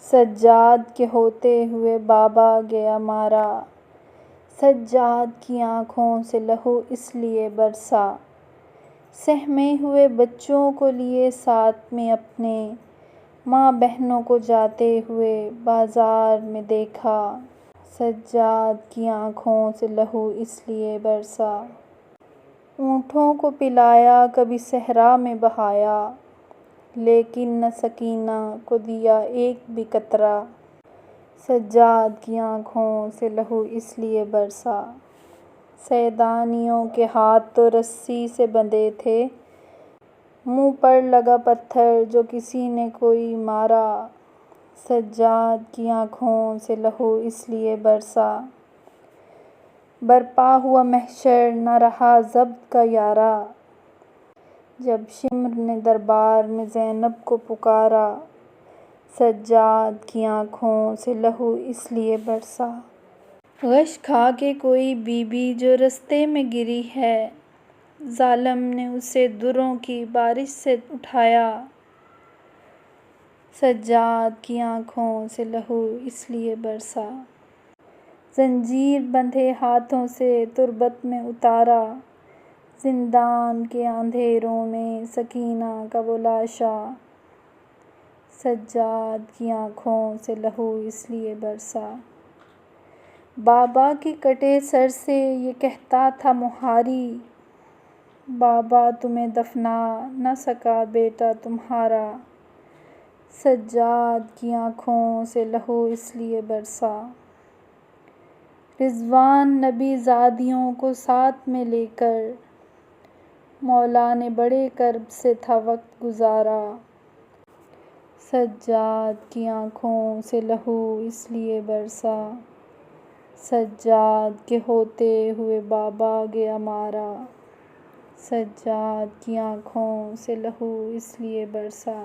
سجاد کے ہوتے ہوئے بابا گیا مارا، سجاد کی آنکھوں سے لہو اس لیے برسا، سہمے ہوئے بچوں کو لیے ساتھ میں اپنے، ماں بہنوں کو جاتے ہوئے بازار میں دیکھا، سجاد کی آنکھوں سے لہو اس لیے برسا، اونٹوں کو پلایا کبھی صحرا میں بہایا، لیکن نہ سکینہ کو دیا ایک بھی قطرہ، سجاد کی آنکھوں سے لہو اس لیے برسا، سیدانیوں کے ہاتھ تو رسی سے بندھے تھے، منہ پر لگا پتھر جو کسی نے کوئی مارا، سجاد کی آنکھوں سے لہو اس لیے برسا، برپا ہوا محشر نہ رہا ضبط کا یارا، جب شمر نے دربار میں زینب کو پکارا، سجاد کی آنکھوں سے لہو اس لیے برسا، غش کھا کے کوئی بی بی جو رستے میں گری ہے، ظالم نے اسے دروں کی بارش سے اٹھایا، سجاد کی آنکھوں سے لہو اس لیے برسا، زنجیر بندھے ہاتھوں سے تربت میں اتارا، زندان کے اندھیروں میں سکینہ کا وہ لاشا، سجاد کی آنکھوں سے لہو اس لیے برسا، بابا کے کٹے سر سے یہ کہتا تھا مہاری، بابا تمہیں دفنا نہ سکا بیٹا تمہارا، سجاد کی آنکھوں سے لہو اس لیے برسا، رضوان نبی زادیوں کو ساتھ میں لے کر، مولا نے بڑے کرب سے تھا وقت گزارا، سجاد کی آنکھوں سے لہو اس لیے برسا، سجاد کے ہوتے ہوئے بابا گیا مارا، سجاد کی آنکھوں سے لہو اس لیے برسا۔